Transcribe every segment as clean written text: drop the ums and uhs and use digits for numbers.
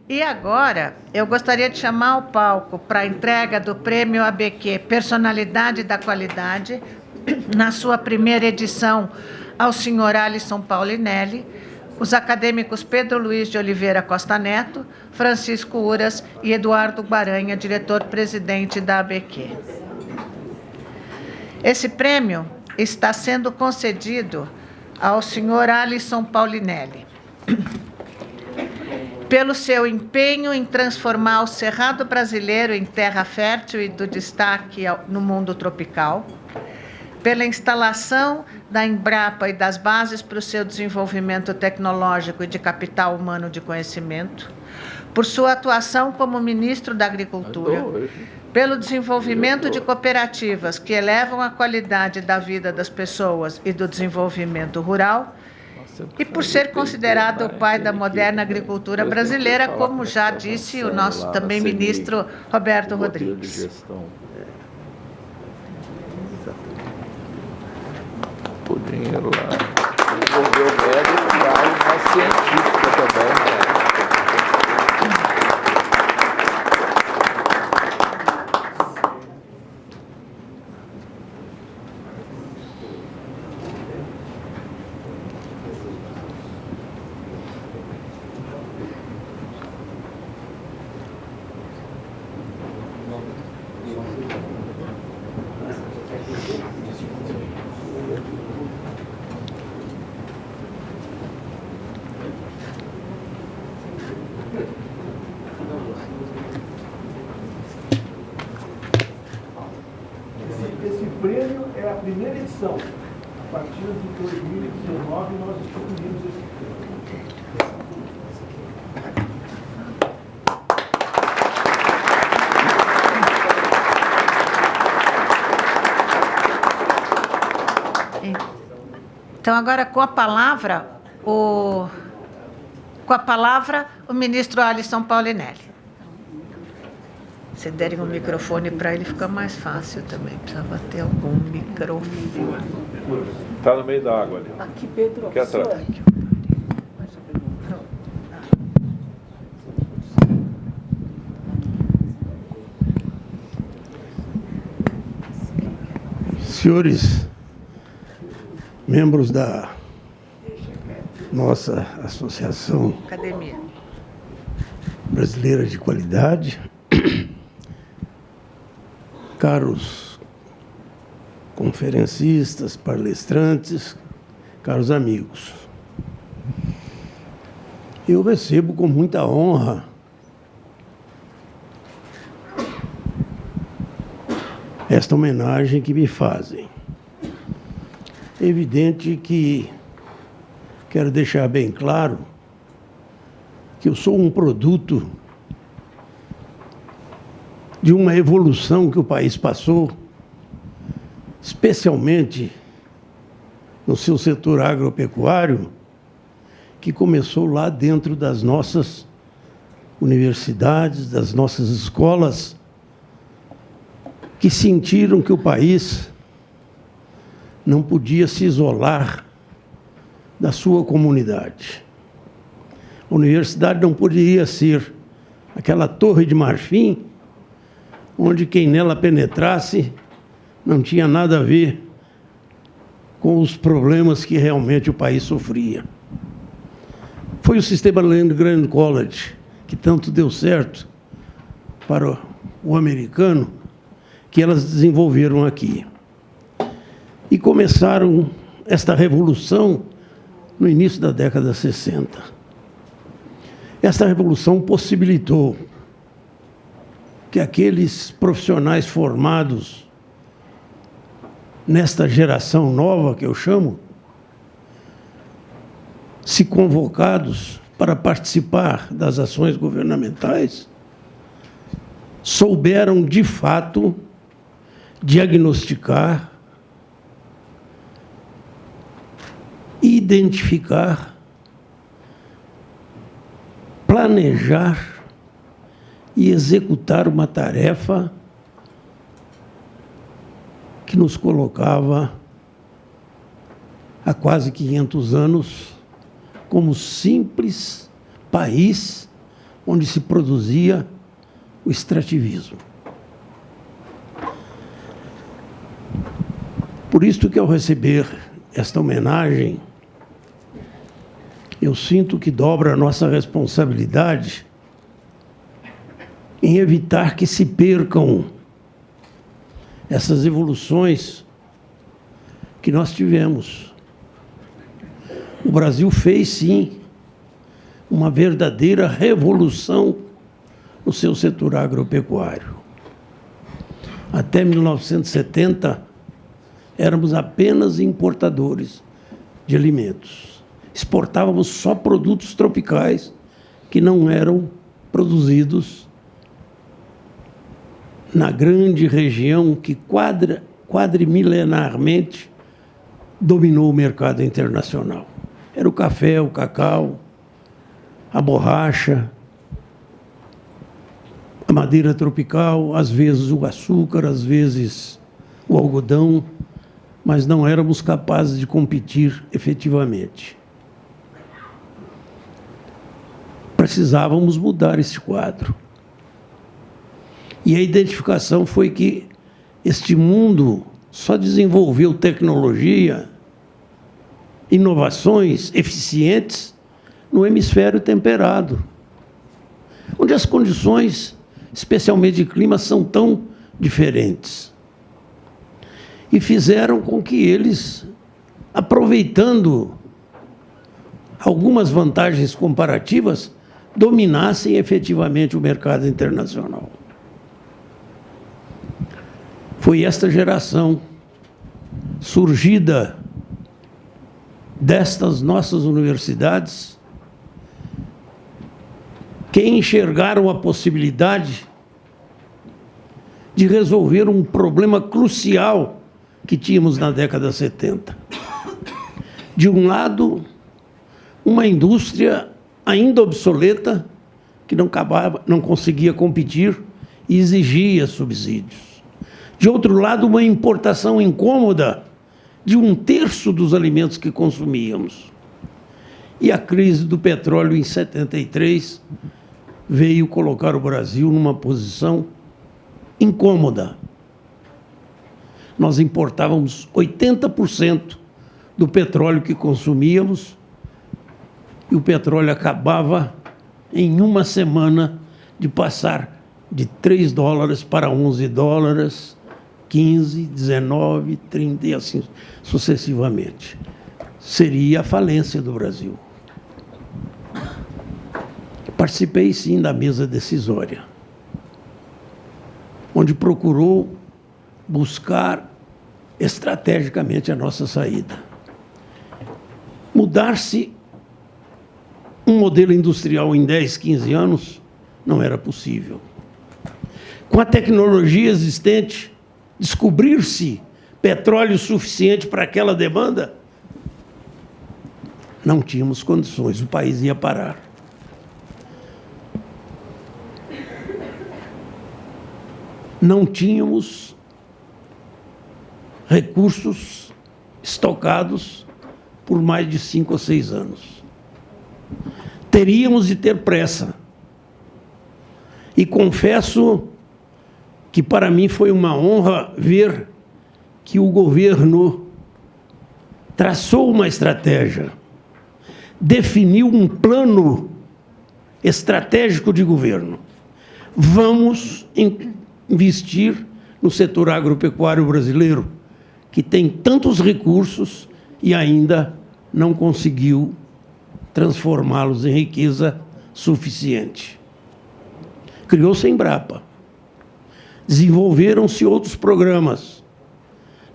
E agora, eu gostaria de chamar ao palco para a entrega do Prêmio ABQ Personalidade da Qualidade, na sua primeira edição, ao senhor Alisson Paulinelli, os acadêmicos Pedro Luiz de Oliveira Costa Neto, Francisco Uras e Eduardo Guaranha, diretor-presidente da ABQ. Esse prêmio está sendo concedido ao senhor Alisson Paulinelli, pelo seu empenho em transformar o Cerrado brasileiro em terra fértil e do destaque no mundo tropical, pela instalação da Embrapa e das bases para o seu desenvolvimento tecnológico e de capital humano de conhecimento, por sua atuação como ministro da Agricultura, pelo desenvolvimento de cooperativas que elevam a qualidade da vida das pessoas e do desenvolvimento rural, e por ser considerado o pai da moderna agricultura brasileira, como já disse o nosso também ministro Roberto Rodrigues. O dinheiro lá. Envolveu o médico e a área mais científica também. Esse prêmio é a primeira edição. A partir de 2019, nós instituímos esse prêmio. Então, agora, com a palavra, o ministro Alisson Paulinelli. Se derem um microfone para ele, fica mais fácil também. Precisava ter algum microfone. Está no meio da água ali. Aqui, Pedro. Aqui atrás. Senhores membros da nossa Associação Academia Brasileira de Qualidade, caros conferencistas, palestrantes, caros amigos, eu recebo com muita honra esta homenagem que me fazem. É evidente que quero deixar bem claro que eu sou um produto de uma evolução que o país passou, especialmente no seu setor agropecuário, que começou lá dentro das nossas universidades, das nossas escolas, que sentiram que o país não podia se isolar da sua comunidade. A universidade não poderia ser aquela torre de marfim, onde quem nela penetrasse não tinha nada a ver com os problemas que realmente o país sofria. Foi o sistema Land Grant College, que tanto deu certo para o americano, que elas desenvolveram aqui. E começaram esta revolução no início da década de 60. Esta revolução possibilitou que aqueles profissionais formados nesta geração nova, que eu chamo, se convocados para participar das ações governamentais, souberam, de fato, diagnosticar, identificar, planejar e executar uma tarefa que nos colocava há quase 500 anos como simples país onde se produzia o extrativismo. Por isso que, ao receber esta homenagem, eu sinto que dobra a nossa responsabilidade em evitar que se percam essas evoluções que nós tivemos. O Brasil fez, sim, uma verdadeira revolução no seu setor agropecuário. Até 1970, éramos apenas importadores de alimentos. Exportávamos só produtos tropicais que não eram produzidos na grande região que quadrimilenarmente dominou o mercado internacional. Era o café, o cacau, a borracha, a madeira tropical, às vezes o açúcar, às vezes o algodão, mas não éramos capazes de competir efetivamente. Precisávamos mudar esse quadro. E a identificação foi que este mundo só desenvolveu tecnologia, inovações eficientes no hemisfério temperado, onde as condições, especialmente de clima, são tão diferentes. E fizeram com que eles, aproveitando algumas vantagens comparativas, dominassem efetivamente o mercado internacional. Foi esta geração, surgida destas nossas universidades, que enxergaram a possibilidade de resolver um problema crucial que tínhamos na década de 70. De um lado, uma indústria ainda obsoleta, que não conseguia competir e exigia subsídios. De outro lado, uma importação incômoda de 1/3 dos alimentos que consumíamos. E a crise do petróleo em 73 veio colocar o Brasil numa posição incômoda. Nós importávamos 80% do petróleo que consumíamos e o petróleo acabava em uma semana de passar de $3 para $11, 15, 19, 30 e assim sucessivamente. Seria a falência do Brasil. Participei, sim, da mesa decisória, onde procurou buscar estrategicamente a nossa saída. Mudar-se um modelo industrial em 10, 15 anos não era possível. Com a tecnologia existente, descobrir-se petróleo suficiente para aquela demanda, não tínhamos condições, o país ia parar. Não tínhamos recursos estocados por mais de 5 ou 6 anos. Teríamos de ter pressa. E confesso que para mim foi uma honra ver que o governo traçou uma estratégia, definiu um plano estratégico de governo. Vamos investir no setor agropecuário brasileiro, que tem tantos recursos e ainda não conseguiu transformá-los em riqueza suficiente. Criou-se a Embrapa. Desenvolveram-se outros programas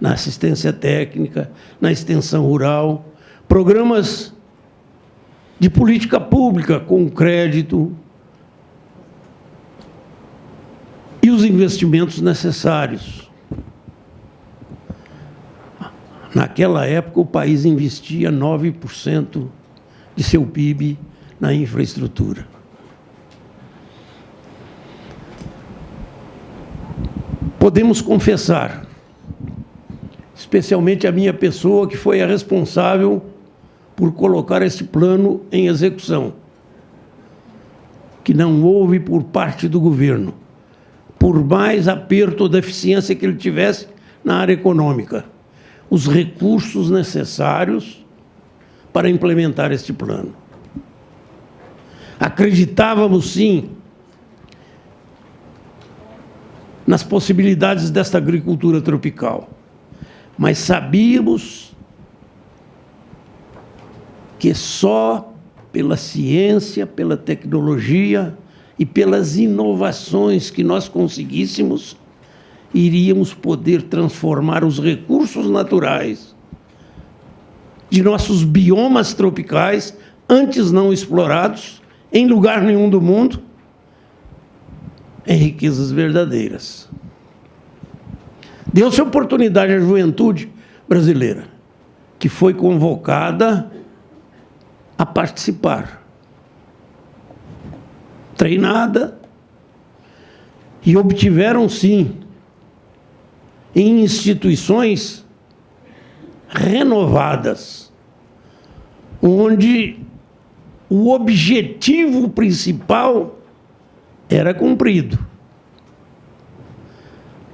na assistência técnica, na extensão rural, programas de política pública com crédito e os investimentos necessários. Naquela época, o país investia 9% de seu PIB na infraestrutura. Podemos confessar, especialmente a minha pessoa, que foi a responsável por colocar esse plano em execução. que não houve por parte do governo, por mais aperto ou deficiência que ele tivesse na área econômica, os recursos necessários para implementar este plano. Acreditávamos, sim, nas possibilidades desta agricultura tropical, mas sabíamos que só pela ciência, pela tecnologia e pelas inovações que nós conseguíssemos, iríamos poder transformar os recursos naturais de nossos biomas tropicais, antes não explorados, em lugar nenhum do mundo, em riquezas verdadeiras. Deu-se oportunidade à juventude brasileira, que foi convocada a participar, treinada, e obtiveram, sim, em instituições renovadas, onde o objetivo principal era cumprido.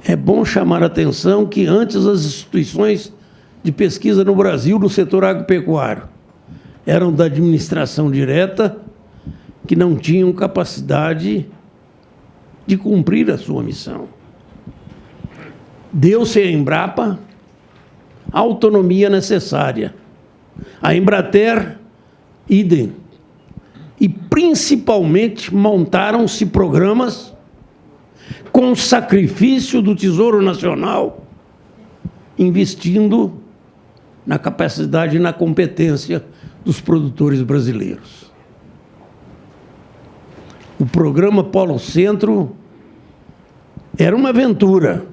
É bom chamar a atenção que antes as instituições de pesquisa no Brasil, no setor agropecuário, eram da administração direta, que não tinham capacidade de cumprir a sua missão. Deu-se à Embrapa a autonomia necessária. A Embrater, idem. E, principalmente, montaram-se programas com sacrifício do Tesouro Nacional, investindo na capacidade e na competência dos produtores brasileiros. O programa Polo Centro era uma aventura.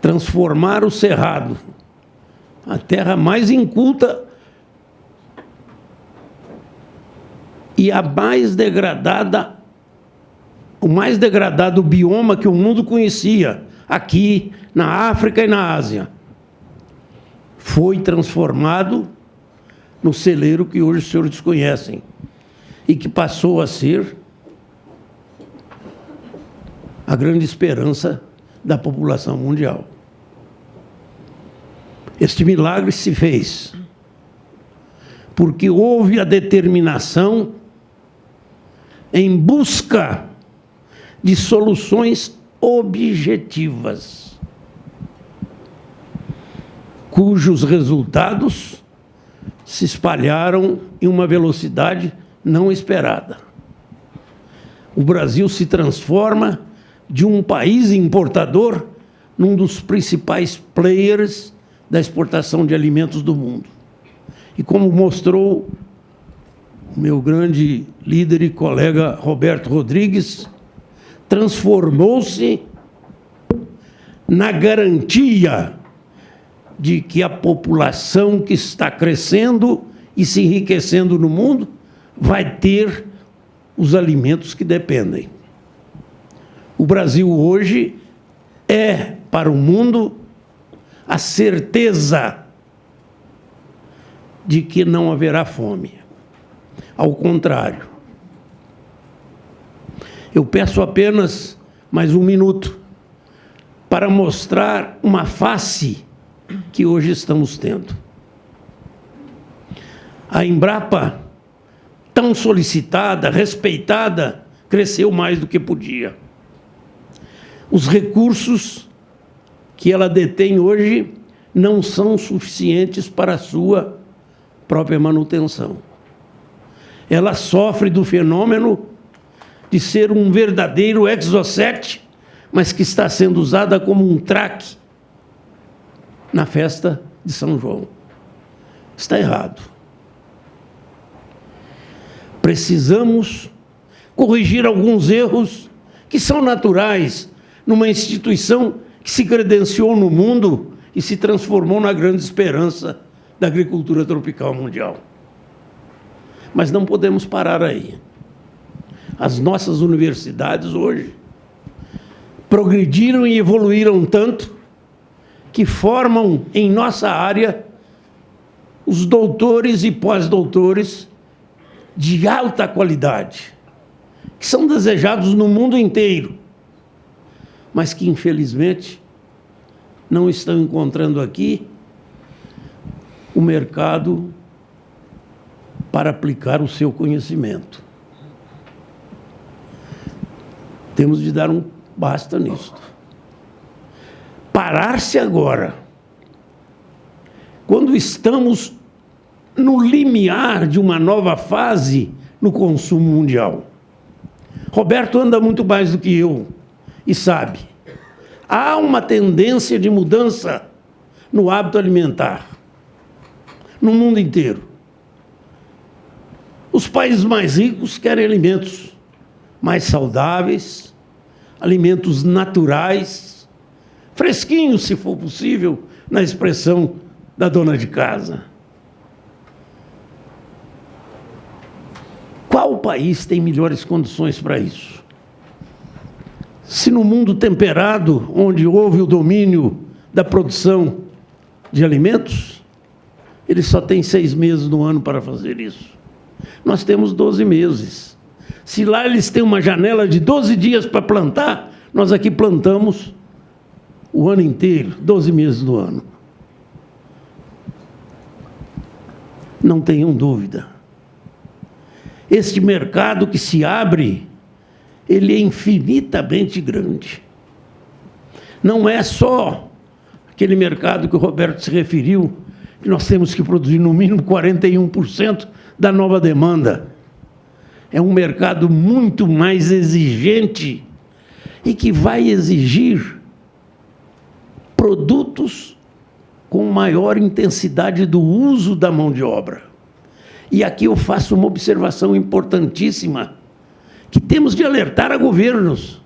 Transformar o Cerrado, a terra mais inculta e a mais degradada, o mais degradado bioma que o mundo conhecia, aqui na África e na Ásia, foi transformado no celeiro que hoje os senhores conhecem e que passou a ser a grande esperança da população mundial. Este milagre se fez porque houve a determinação em busca de soluções objetivas, cujos resultados se espalharam em uma velocidade não esperada. O Brasil se transforma de um país importador num dos principais players da exportação de alimentos do mundo. E como mostrou o meu grande líder e colega Roberto Rodrigues, transformou-se na garantia de que a população que está crescendo e se enriquecendo no mundo vai ter os alimentos que dependem. O Brasil hoje é, para o mundo, a certeza de que não haverá fome. Ao contrário. Eu peço apenas mais um minuto para mostrar uma face que hoje estamos tendo. A Embrapa, tão solicitada, respeitada, cresceu mais do que podia. Os recursos que ela detém hoje não são suficientes para a sua própria manutenção. Ela sofre do fenômeno de ser um verdadeiro exocet, mas que está sendo usada como um traque na festa de São João. Está errado. Precisamos corrigir alguns erros que são naturais numa instituição que se credenciou no mundo e se transformou na grande esperança da agricultura tropical mundial. Mas não podemos parar aí. As nossas universidades hoje progrediram e evoluíram tanto que formam em nossa área os doutores e pós-doutores de alta qualidade, que são desejados no mundo inteiro, mas que, infelizmente, não estão encontrando aqui o mercado para aplicar o seu conhecimento. Temos de dar um basta nisto. Parar-se agora, quando estamos no limiar de uma nova fase no consumo mundial. Roberto anda muito mais do que eu e sabe. Há uma tendência de mudança no hábito alimentar, no mundo inteiro. Os países mais ricos querem alimentos mais saudáveis, alimentos naturais, fresquinhos, se for possível, na expressão da dona de casa. Qual país tem melhores condições para isso? Se no mundo temperado, onde houve o domínio da produção de alimentos, eles só têm 6 meses no ano para fazer isso. Nós temos 12 meses. Se lá eles têm uma janela de 12 dias para plantar, nós aqui plantamos o ano inteiro, 12 meses do ano. Não tenham dúvida. Este mercado que se abre, ele é infinitamente grande. Não é só aquele mercado que o Roberto se referiu, que nós temos que produzir no mínimo 41% da nova demanda. É um mercado muito mais exigente e que vai exigir produtos com maior intensidade do uso da mão de obra. E aqui eu faço uma observação importantíssima, que temos de alertar a governos.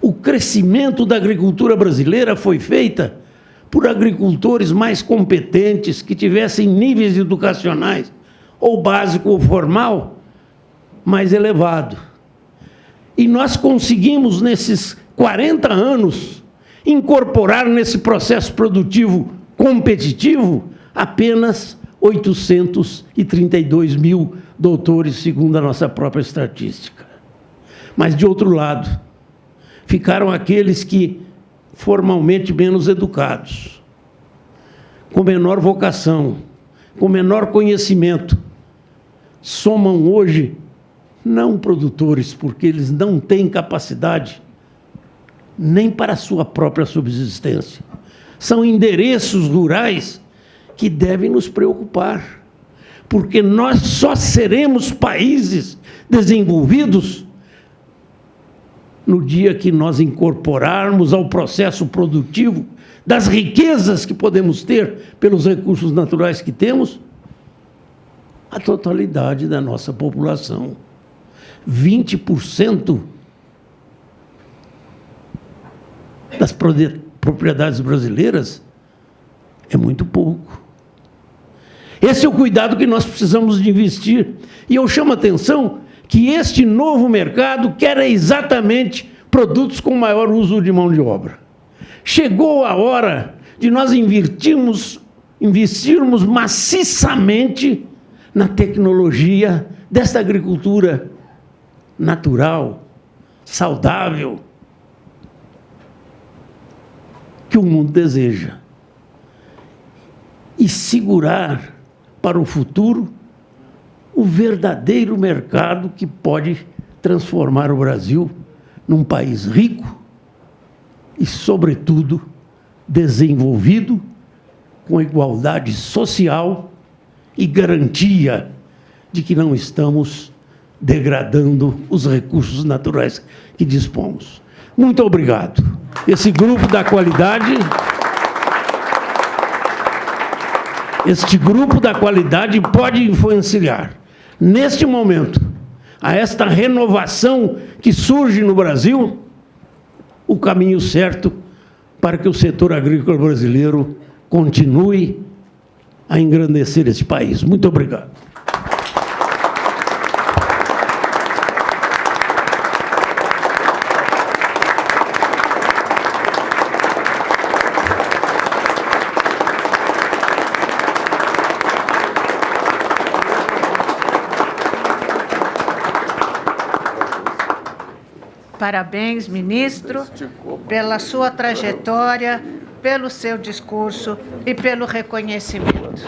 O crescimento da agricultura brasileira foi feita por agricultores mais competentes, que tivessem níveis educacionais, ou básico ou formal, mais elevado. E nós conseguimos, nesses 40 anos, incorporar nesse processo produtivo competitivo apenas 832 mil doutores, segundo a nossa própria estatística. Mas, de outro lado, ficaram aqueles que formalmente menos educados, com menor vocação, com menor conhecimento, somam hoje não produtores, porque eles não têm capacidade nem para a sua própria subsistência. São endereços rurais que devem nos preocupar, porque nós só seremos países desenvolvidos no dia que nós incorporarmos ao processo produtivo das riquezas que podemos ter pelos recursos naturais que temos, a totalidade da nossa população. 20% das propriedades brasileiras é muito pouco. Esse é o cuidado que nós precisamos de investir. E eu chamo a atenção que este novo mercado quer exatamente produtos com maior uso de mão de obra. Chegou a hora de nós investirmos maciçamente na tecnologia desta agricultura natural, saudável, que o mundo deseja. E segurar para o futuro o verdadeiro mercado que pode transformar o Brasil num país rico e, sobretudo, desenvolvido, com igualdade social e garantia de que não estamos degradando os recursos naturais que dispomos. Muito obrigado. Esse grupo da qualidade... Este grupo da qualidade pode influenciar, neste momento, a esta renovação que surge no Brasil, o caminho certo para que o setor agrícola brasileiro continue a engrandecer esse país. Muito obrigado. parabéns, ministro, pela sua trajetória, pelo seu discurso e pelo reconhecimento.